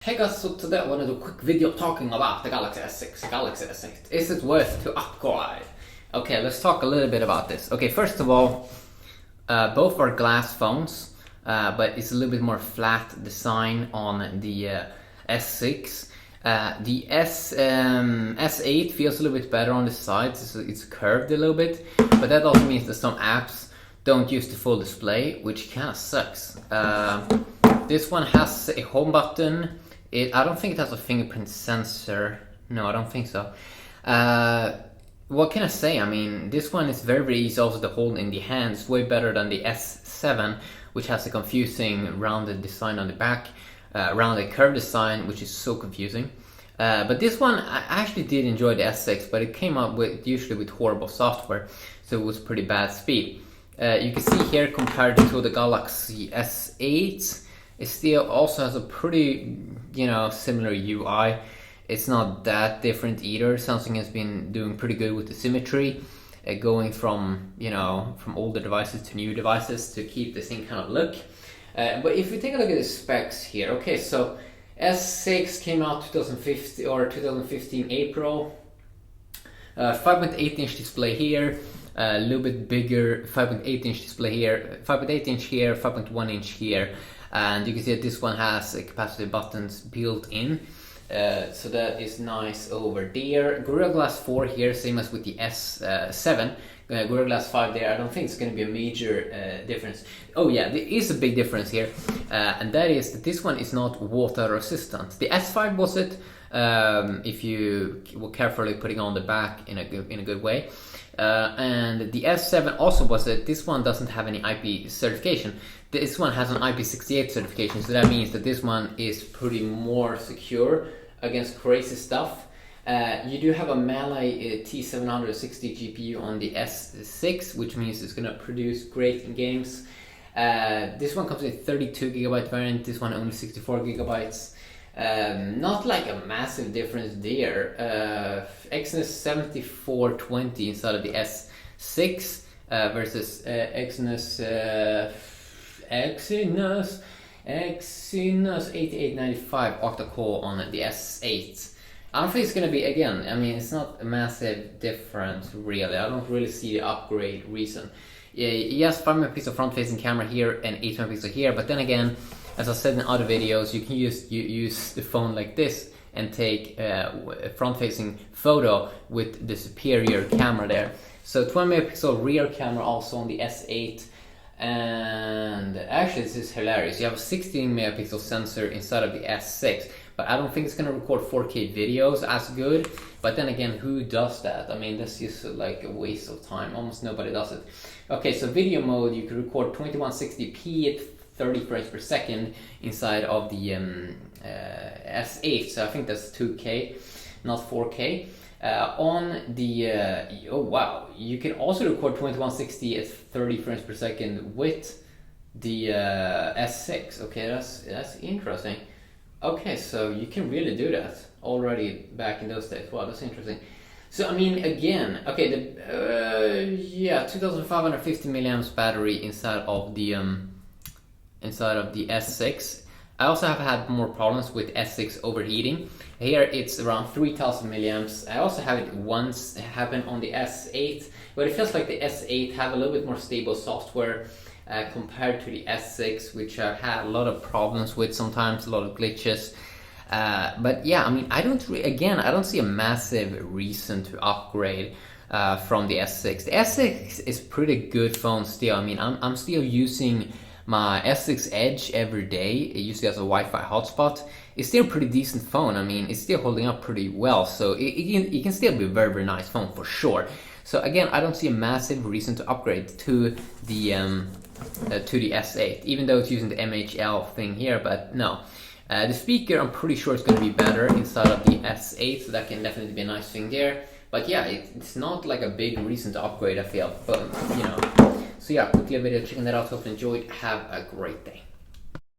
Hey guys, so today I want to do a quick video talking about the Galaxy S6, Galaxy S8. Is it worth to upgrade? Okay, let's talk a little bit about this. Okay, first of all, both are glass phones, but it's a little bit more flat design on the S6. The S8 feels a little bit better on the sides, it's curved a little bit, but that also means that some apps don't use the full display, which kind of sucks. This one has a home button. I don't think it has a fingerprint sensor. No, I don't think so. What can I say? I mean, this one is very easy also to hold in the hands, way better than the S7, which has a confusing rounded design on the back, rounded curved design, which is so confusing. But this one, I actually did enjoy the S6, but it came up usually with horrible software, so it was pretty bad speed. You can see here compared to the Galaxy S8, it still also has a pretty, similar UI. It's not that different either. Samsung has been doing pretty good with the symmetry, going from older devices to new devices to keep the same kind of look. But if we take a look at the specs here, okay, so S6 came out 2015 April. 5.8 inch display here. A little bit bigger 5.8 inch display here, 5.8 inch here, 5.1 inch here, and you can see that this one has capacitive buttons built in, so that is nice over there. Gorilla Glass 4 here, same as with the S7. Gorilla Glass 5 there, I don't think it's going to be a major difference. Oh yeah, there is a big difference here, and that is that this one is not water resistant. The S5 was it, if you were carefully putting on the back in a good way. And the S7 also was it. This one doesn't have any IP certification. This one has an IP68 certification, so that means that this one is pretty more secure against crazy stuff. You do have a Mali T760 GPU on the S6, which means it's going to produce great games. This one comes with 32GB variant, this one only 64GB. Not like a massive difference there. Exynos 7420 inside of the S6 versus Exynos 8895 octa-core on the S8. I don't think it's gonna be, again, I mean, it's not a massive difference really. I don't really see the upgrade reason. Yes, 5MP front-facing camera here and 8MP here, but then again, as I said in other videos, you can use the phone like this and take a front-facing photo with the superior camera there. So 20MP rear camera also on the S8, and actually this is hilarious. You have a 16MP sensor inside of the S6, but I don't think it's going to record 4K videos as good. But then again, who does that? I mean, that's just like a waste of time. Almost nobody does it. Okay, so video mode, you can record 2160p at 30 frames per second inside of the S8, so I think that's 2K, not 4K. On the oh wow, you can also record 2160 at 30 frames per second with the S6. Okay, that's interesting. Okay, so you can really do that already back in those days. Wow, that's interesting. So I mean, again, okay, the 2550 milliamps battery inside of the S6. I also have had more problems with S6 overheating. Here it's around 3000 milliamps. I also have it once happen on the S8, but it feels like the S8 have a little bit more stable software compared to the S6, which I've had a lot of problems with sometimes, a lot of glitches. But yeah, I mean, I don't see a massive reason to upgrade from the S6. The S6 is pretty good phone still. I mean, I'm still using my S6 Edge every day. It usually has a Wi-Fi hotspot. It's still a pretty decent phone. I mean, it's still holding up pretty well. So it can still be a very nice phone for sure. So again, I don't see a massive reason to upgrade to the S8, even though it's using the MHL thing here. But no, the speaker I'm pretty sure is going to be better inside of the S8, so that can definitely be a nice thing there. But yeah, it's not like a big reason to upgrade, I feel. But So yeah, quickly a video checking that out. Hope you enjoyed. Have a great day.